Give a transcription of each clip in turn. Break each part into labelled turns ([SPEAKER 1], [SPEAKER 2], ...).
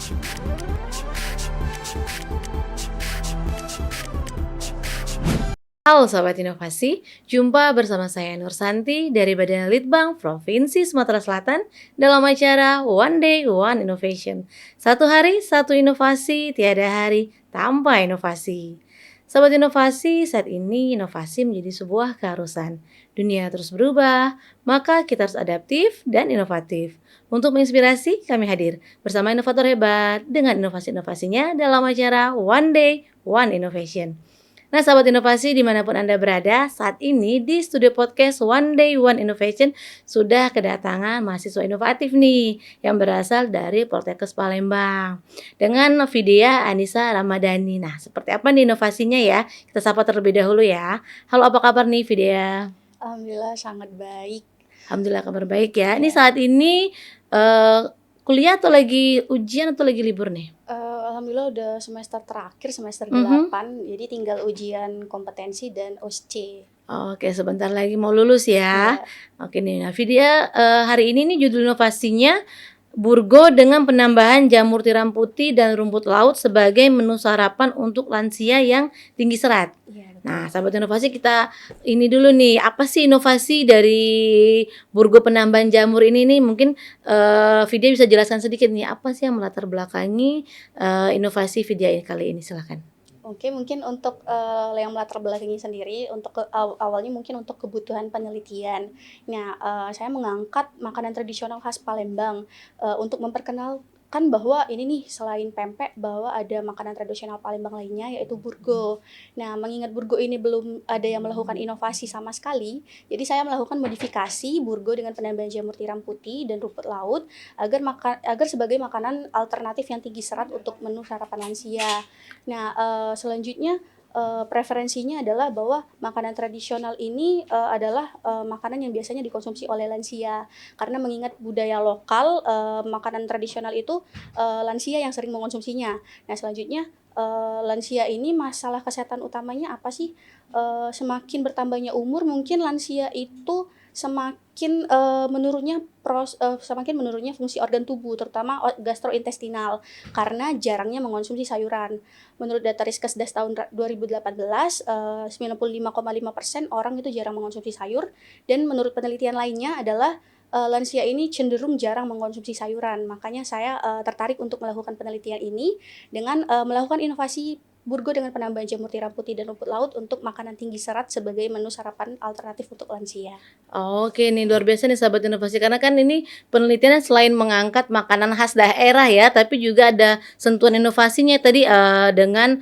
[SPEAKER 1] Halo Sobat Inovasi, jumpa bersama saya Nur Santi dari Badan Litbang Provinsi Sumatera Selatan dalam acara One Day One Innovation. Satu hari, satu inovasi, tiada hari tanpa inovasi. Sobat Inovasi, saat ini inovasi menjadi sebuah keharusan. Dunia terus berubah, maka kita harus adaptif dan inovatif. Untuk menginspirasi, kami hadir bersama inovator hebat dengan inovasi-inovasinya dalam acara One Day One Innovation. Nah, sahabat inovasi dimanapun Anda berada, saat ini di studio podcast One Day One Innovation sudah kedatangan mahasiswa inovatif nih yang berasal dari Poltekkes Palembang dengan Vidya Anissa Ramadhani. Nah, seperti apa nih inovasinya ya? Kita sapa terlebih dahulu ya. Halo, apa kabar nih Vidya?
[SPEAKER 2] Alhamdulillah sangat baik.
[SPEAKER 1] Alhamdulillah kabar baik ya. Ini
[SPEAKER 2] Ya.
[SPEAKER 1] saat ini kuliah atau lagi ujian atau lagi libur nih?
[SPEAKER 2] Alhamdulillah udah semester terakhir, semester
[SPEAKER 1] Mhm.
[SPEAKER 2] 8, jadi tinggal ujian kompetensi dan OSCE.
[SPEAKER 1] Oke, sebentar lagi mau lulus ya.
[SPEAKER 2] Iya.
[SPEAKER 1] Oke nih, nah Vidya, hari ini nih judul inovasinya Burgo dengan penambahan jamur tiram putih dan rumput laut sebagai menu sarapan untuk lansia yang tinggi serat.
[SPEAKER 2] Iya, betul.
[SPEAKER 1] Nah, sahabat inovasi kita ini dulu nih, apa sih inovasi dari Burgo penambahan jamur ini nih? Mungkin Vidya bisa jelaskan sedikit nih, apa sih yang melatar belakangi inovasi Vidya kali ini? Silakan.
[SPEAKER 2] Oke, mungkin untuk, yang melatar belakangi sendiri, untuk awalnya mungkin untuk kebutuhan penelitian. Nah, saya mengangkat makanan tradisional khas Palembang, untuk memperkenalkan bahwa ini nih selain pempek, bahwa ada makanan tradisional Palembang lainnya yaitu burgo. Nah, mengingat burgo ini belum ada yang melakukan inovasi sama sekali, jadi saya melakukan modifikasi burgo dengan penambahan jamur tiram putih dan rumput laut agar sebagai makanan alternatif yang tinggi serat untuk menu sarapan lansia. Nah, selanjutnya, preferensinya adalah bahwa makanan tradisional ini, adalah, makanan yang biasanya dikonsumsi oleh lansia. Karena mengingat budaya lokal, makanan tradisional itu, lansia yang sering mengonsumsinya. Nah, selanjutnya, lansia ini masalah kesehatan utamanya apa sih? Semakin bertambahnya umur mungkin lansia itu semakin menurunnya fungsi organ tubuh, terutama gastrointestinal, karena jarangnya mengonsumsi sayuran. Menurut data Riskesdas tahun 2018, 95,5% orang itu jarang mengonsumsi sayur, dan menurut penelitian lainnya adalah, lansia ini cenderung jarang mengkonsumsi sayuran. Makanya saya, tertarik untuk melakukan penelitian ini dengan, melakukan inovasi burgo dengan penambahan jamur tiram putih dan rumput laut untuk makanan tinggi serat sebagai menu sarapan alternatif untuk lansia.
[SPEAKER 1] Oke nih, luar biasa nih sahabat inovasi, karena kan ini penelitiannya selain mengangkat makanan khas daerah ya, tapi juga ada sentuhan inovasinya tadi, dengan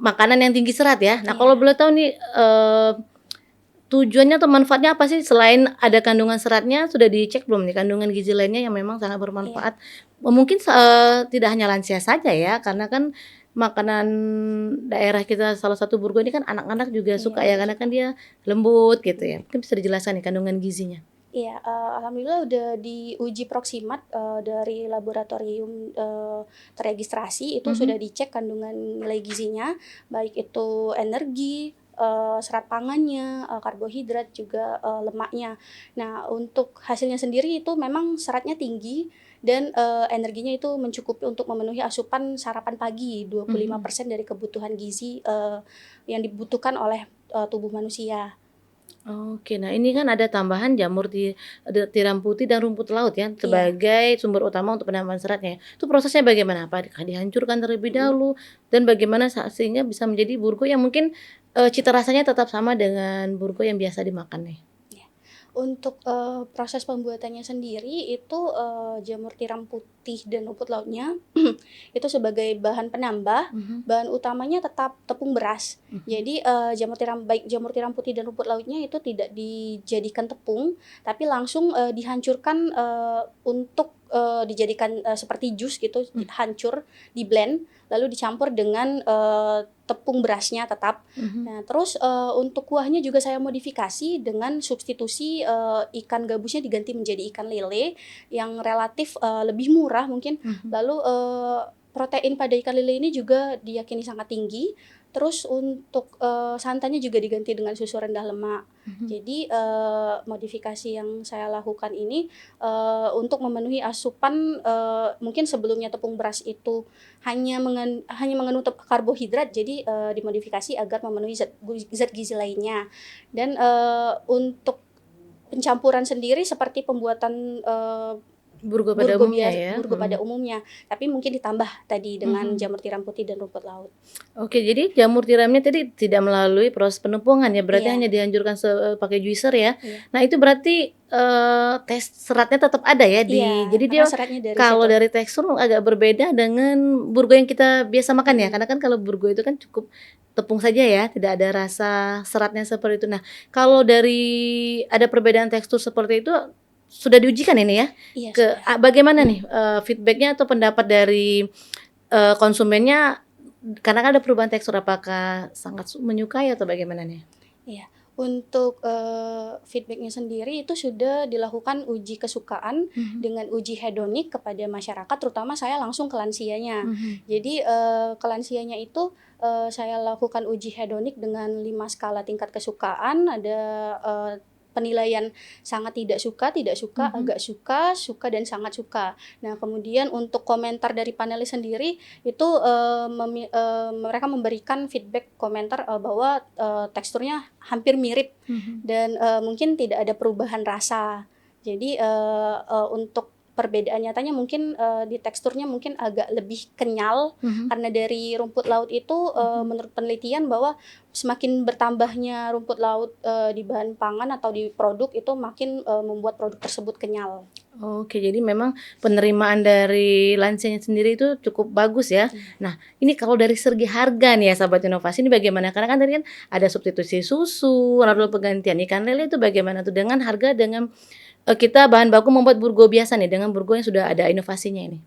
[SPEAKER 1] makanan yang tinggi serat ya. Nah, kalau
[SPEAKER 2] Iya.
[SPEAKER 1] boleh tahu nih, tujuannya atau manfaatnya apa sih selain ada kandungan seratnya, sudah dicek belum nih kandungan gizi lainnya yang memang sangat
[SPEAKER 2] Iya.
[SPEAKER 1] bermanfaat? Mungkin tidak hanya lansia saja ya, karena kan makanan daerah kita salah satu burgo ini kan anak-anak juga
[SPEAKER 2] Iya,
[SPEAKER 1] suka ya, karena
[SPEAKER 2] suka.
[SPEAKER 1] kan dia lembut gitu ya. Mungkin bisa dijelaskan nih kandungan gizinya?
[SPEAKER 2] Iya, alhamdulillah udah diuji proksimat, dari laboratorium, terregistrasi, itu sudah
[SPEAKER 1] Mhm.
[SPEAKER 2] dicek kandungan nilai gizinya, baik itu energi, serat pangannya, karbohidrat, juga, lemaknya. Nah, untuk hasilnya sendiri itu memang seratnya tinggi dan, energinya itu mencukupi untuk memenuhi asupan sarapan pagi,
[SPEAKER 1] Mhm.
[SPEAKER 2] 25% dari kebutuhan gizi, yang dibutuhkan oleh, tubuh manusia.
[SPEAKER 1] Oke, nah ini kan ada tambahan tiram putih dan rumput laut ya,
[SPEAKER 2] Iya.
[SPEAKER 1] sebagai sumber utama untuk penambahan seratnya. Itu prosesnya bagaimana? Apakah dihancurkan terlebih
[SPEAKER 2] Mhm.
[SPEAKER 1] dahulu? Dan bagaimana sehingga bisa menjadi burgo yang mungkin, cita rasanya tetap sama dengan burgo yang biasa dimakan nih?
[SPEAKER 2] Iya. Untuk, proses pembuatannya sendiri itu, jamur tiram putih dan rumput lautnya itu sebagai bahan penambah,
[SPEAKER 1] Mhm.
[SPEAKER 2] bahan utamanya tetap tepung beras.
[SPEAKER 1] Mhm.
[SPEAKER 2] Jadi, jamur tiram putih dan rumput lautnya itu tidak dijadikan tepung, tapi langsung, dihancurkan, untuk, dijadikan, seperti jus gitu,
[SPEAKER 1] Mmm.
[SPEAKER 2] hancur, di-blend, lalu dicampur dengan, tepung berasnya tetap.
[SPEAKER 1] Mhm.
[SPEAKER 2] Nah, terus, untuk kuahnya juga saya modifikasi dengan substitusi, ikan gabusnya diganti menjadi ikan lele yang relatif, lebih murah mungkin.
[SPEAKER 1] Mhm.
[SPEAKER 2] Lalu, protein pada ikan lele ini juga diyakini sangat tinggi, Terus untuk, santannya juga diganti dengan susu rendah lemak.
[SPEAKER 1] Mhm.
[SPEAKER 2] Jadi, modifikasi yang saya lakukan ini, untuk memenuhi asupan, mungkin sebelumnya tepung beras itu hanya mengandung karbohidrat, jadi, dimodifikasi agar memenuhi zat gizi lainnya. Dan, untuk pencampuran sendiri seperti pembuatan,
[SPEAKER 1] Burgo pada umumnya ya?
[SPEAKER 2] burgo
[SPEAKER 1] Mhm.
[SPEAKER 2] pada umumnya, tapi mungkin ditambah tadi dengan
[SPEAKER 1] Mhm.
[SPEAKER 2] jamur tiram putih dan rumput laut.
[SPEAKER 1] Oke, jadi jamur tiramnya tadi tidak melalui proses penumpungan ya, berarti
[SPEAKER 2] Iya
[SPEAKER 1] hanya dianjurkan pakai juicer ya?
[SPEAKER 2] iya
[SPEAKER 1] Nah itu berarti, tes seratnya tetap ada ya
[SPEAKER 2] iya,
[SPEAKER 1] jadi dia
[SPEAKER 2] karena seratnya dari
[SPEAKER 1] kalau
[SPEAKER 2] situ.
[SPEAKER 1] dari tekstur agak berbeda dengan burgo yang kita biasa makan ya?
[SPEAKER 2] Mhm.
[SPEAKER 1] Karena kan kalau burgo itu kan cukup tepung saja ya, tidak ada rasa seratnya seperti itu. Nah, kalau dari ada perbedaan tekstur seperti itu, sudah diujikan ini ya?
[SPEAKER 2] Iya sudah.
[SPEAKER 1] Bagaimana nih, feedback-nya atau pendapat dari, konsumennya karena kan ada perubahan tekstur, apakah sangat menyukai atau bagaimana nih?
[SPEAKER 2] Iya, untuk, feedback sendiri itu sudah dilakukan uji kesukaan
[SPEAKER 1] Mhm.
[SPEAKER 2] dengan uji hedonik kepada masyarakat, terutama saya langsung ke lansianya.
[SPEAKER 1] Mhm.
[SPEAKER 2] Jadi, ke lansianya itu, saya lakukan uji hedonik dengan 5 skala tingkat kesukaan, ada, penilaian sangat tidak suka,
[SPEAKER 1] Mhm.
[SPEAKER 2] agak suka, suka, dan sangat suka. Nah, kemudian untuk komentar dari panelis sendiri itu, mereka memberikan feedback komentar, bahwa, teksturnya hampir mirip
[SPEAKER 1] Mhm.
[SPEAKER 2] dan, mungkin tidak ada perubahan rasa. Jadi, untuk perbedaan nyatanya mungkin, di teksturnya mungkin agak lebih kenyal
[SPEAKER 1] Mhm.
[SPEAKER 2] karena dari rumput laut itu,
[SPEAKER 1] Mhm.
[SPEAKER 2] menurut penelitian bahwa semakin bertambahnya rumput laut, di bahan pangan atau di produk itu makin, membuat produk tersebut kenyal.
[SPEAKER 1] Oke, jadi memang penerimaan dari lansianya sendiri itu cukup bagus ya.
[SPEAKER 2] Iya.
[SPEAKER 1] Nah, ini kalau dari segi harga nih ya sahabat inovasi ini bagaimana? Karena kan tadi kan ada substitusi susu, lalu penggantian ikan lele itu bagaimana tuh dengan harga dengan, kita bahan baku membuat burgo biasa nih dengan burgo yang sudah ada inovasinya ini?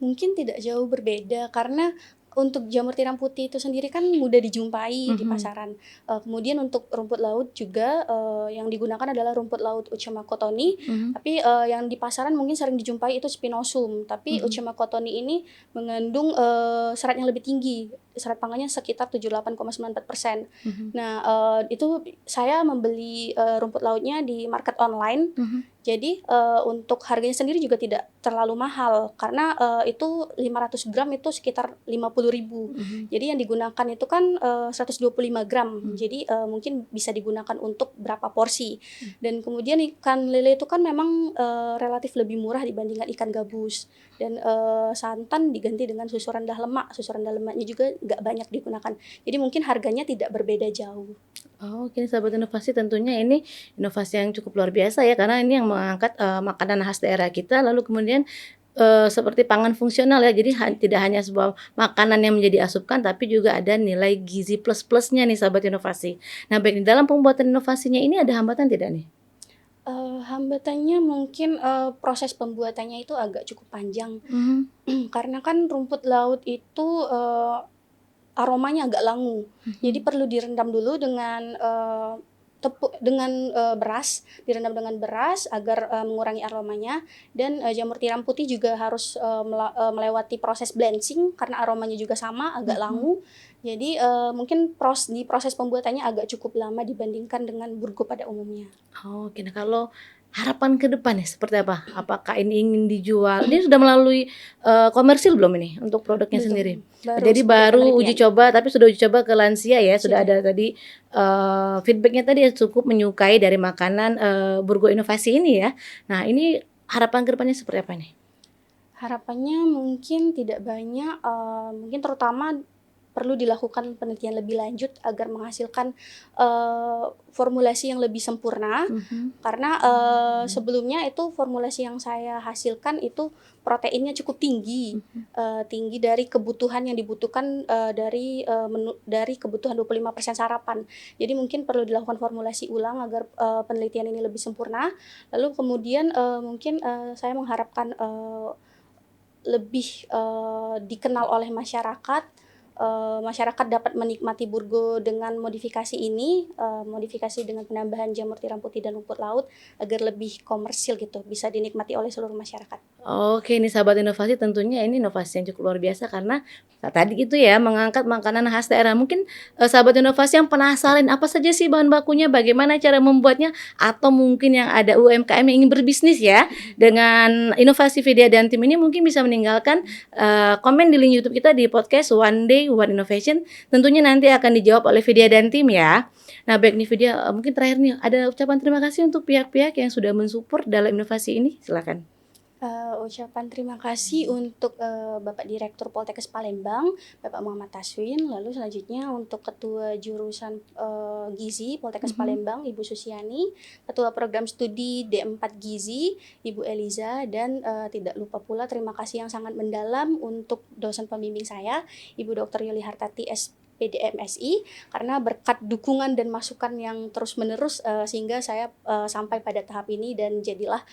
[SPEAKER 2] Mungkin tidak jauh berbeda karena untuk jamur tiram putih itu sendiri kan mudah dijumpai di
[SPEAKER 1] Mhm.
[SPEAKER 2] pasaran. Kemudian untuk rumput laut juga, yang digunakan adalah rumput laut Euchema cottoni,
[SPEAKER 1] Mhm.
[SPEAKER 2] tapi, yang di pasaran mungkin sering dijumpai itu Spinosum. Tapi
[SPEAKER 1] Mhm.
[SPEAKER 2] Euchema cottoni ini mengandung, serat yang lebih tinggi, serat pangannya sekitar 78,94%.
[SPEAKER 1] Mhm.
[SPEAKER 2] Nah, itu saya membeli, rumput lautnya di market online.
[SPEAKER 1] Mhm.
[SPEAKER 2] Jadi, untuk harganya sendiri juga tidak terlalu mahal karena, itu 500 gram itu sekitar 50.000.
[SPEAKER 1] Mhm.
[SPEAKER 2] Jadi yang digunakan itu kan, 125 gram.
[SPEAKER 1] Mhm.
[SPEAKER 2] Jadi, mungkin bisa digunakan untuk berapa porsi.
[SPEAKER 1] Mhm.
[SPEAKER 2] Dan kemudian ikan lele itu kan memang, relatif lebih murah dibandingkan ikan gabus. Dan, santan diganti dengan susu rendah lemak. Susu rendah lemaknya juga nggak banyak digunakan. Jadi mungkin harganya tidak berbeda jauh.
[SPEAKER 1] Oke, sahabat inovasi tentunya ini inovasi yang cukup luar biasa ya, karena ini yang mengangkat, makanan khas daerah kita, lalu kemudian, seperti pangan fungsional ya, jadi
[SPEAKER 2] Iya.
[SPEAKER 1] tidak hanya sebuah makanan yang menjadi asupan, tapi juga ada nilai gizi plus-plusnya nih sahabat inovasi. Nah baik, di dalam pembuatan inovasinya ini ada hambatan tidak nih?
[SPEAKER 2] Hambatannya mungkin, proses pembuatannya itu agak cukup panjang.
[SPEAKER 1] Mhm.
[SPEAKER 2] Karena kan rumput laut itu, aromanya agak langu. Jadi
[SPEAKER 1] Mhm.
[SPEAKER 2] perlu direndam dulu dengan, beras, direndam dengan beras agar, mengurangi aromanya dan, jamur tiram putih juga harus, melewati proses blanching karena aromanya juga sama, agak
[SPEAKER 1] Mhm.
[SPEAKER 2] langu. Jadi, mungkin di proses pembuatannya agak cukup lama dibandingkan dengan burgo pada umumnya.
[SPEAKER 1] Oke, nah kalau harapan ke depan nih seperti apa? Apakah ini ingin dijual ini sudah melalui, komersil belum ini untuk produknya sendiri?
[SPEAKER 2] Belum, baru
[SPEAKER 1] Jadi
[SPEAKER 2] sebagai
[SPEAKER 1] baru uji
[SPEAKER 2] penelitian.
[SPEAKER 1] coba, tapi sudah uji coba ke lansia ya, sudah
[SPEAKER 2] Sudah.
[SPEAKER 1] ada tadi, feedback-nya tadi ya cukup menyukai dari makanan, Burgo Inovasi ini ya. Nah ini harapan ke depannya seperti apa nih?
[SPEAKER 2] Harapannya mungkin tidak banyak, mungkin terutama perlu dilakukan penelitian lebih lanjut agar menghasilkan, formulasi yang lebih sempurna.
[SPEAKER 1] Mhm.
[SPEAKER 2] Karena, sebelumnya itu formulasi yang saya hasilkan itu proteinnya cukup tinggi,
[SPEAKER 1] Mhm.
[SPEAKER 2] tinggi dari kebutuhan yang dibutuhkan, dari kebutuhan 25% sarapan. Jadi mungkin perlu dilakukan formulasi ulang agar, penelitian ini lebih sempurna. Lalu kemudian, mungkin, saya mengharapkan, lebih, dikenal oleh masyarakat, masyarakat dapat menikmati burgo dengan modifikasi ini, modifikasi dengan penambahan jamur tiram putih dan rumput laut agar lebih komersil gitu, bisa dinikmati oleh seluruh masyarakat.
[SPEAKER 1] Oke, ini sahabat inovasi tentunya ini inovasi yang cukup luar biasa karena tadi itu ya mengangkat makanan khas daerah. Mungkin, sahabat inovasi yang penasaran apa saja sih bahan bakunya, bagaimana cara membuatnya, atau mungkin yang ada UMKM yang ingin berbisnis ya dengan inovasi Vidya dan tim ini mungkin bisa meninggalkan, komen di link YouTube kita di podcast One Day One Innovation. Tentunya nanti akan dijawab oleh Vidya dan tim ya. Nah baik nih Vidya, mungkin terakhir nih ada ucapan terima kasih untuk pihak-pihak yang sudah mensupport dalam inovasi ini? Silakan.
[SPEAKER 2] Ucapan terima kasih untuk, Bapak Direktur Poltekkes Palembang, Bapak Muhammad Taswin, lalu selanjutnya untuk Ketua Jurusan, Gizi Poltekkes
[SPEAKER 1] Mhm.
[SPEAKER 2] Palembang, Ibu Susiani, Ketua Program Studi D4 Gizi, Ibu Eliza, dan, tidak lupa pula terima kasih yang sangat mendalam untuk dosen pembimbing saya, Ibu Dr. Yuli Hartati SPD MSI, karena berkat dukungan dan masukan yang terus-menerus, sehingga saya, sampai pada tahap ini dan jadilah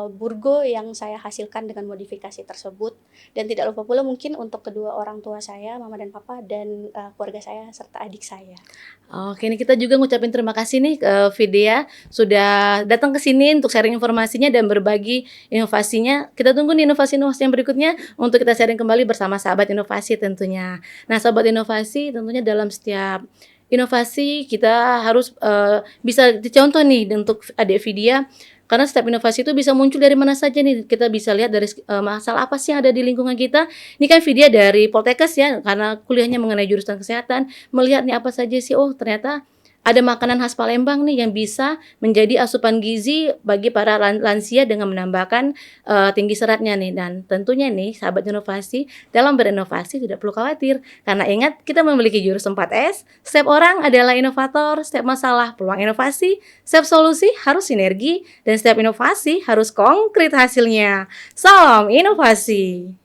[SPEAKER 2] burgo yang saya hasilkan dengan modifikasi tersebut. Dan tidak lupa pula mungkin untuk kedua orang tua saya, mama dan papa, dan keluarga saya serta adik saya.
[SPEAKER 1] Oke, ini kita juga ngucapin terima kasih nih ke Vidya sudah datang ke sini untuk sharing informasinya dan berbagi inovasinya. Kita tunggu nih inovasi-inovasi yang berikutnya untuk kita sharing kembali bersama sahabat inovasi tentunya. Nah, sahabat inovasi tentunya dalam setiap inovasi kita harus bisa dicontoh nih untuk adik Vidya karena setiap inovasi itu bisa muncul dari mana saja nih. Kita bisa lihat dari masalah apa sih yang ada di lingkungan kita. Ini kan Vidya dari Poltekkes ya, karena kuliahnya mengenai jurusan kesehatan, melihat nih apa saja sih, oh ternyata ada makanan khas Palembang nih yang bisa menjadi asupan gizi bagi para lansia dengan menambahkan tinggi seratnya nih. Dan tentunya nih sahabat inovasi dalam berinovasi tidak perlu khawatir karena ingat kita memiliki jurus 4S. Setiap orang adalah inovator, setiap masalah peluang inovasi, setiap solusi harus sinergi dan setiap inovasi harus konkret hasilnya. Salam inovasi.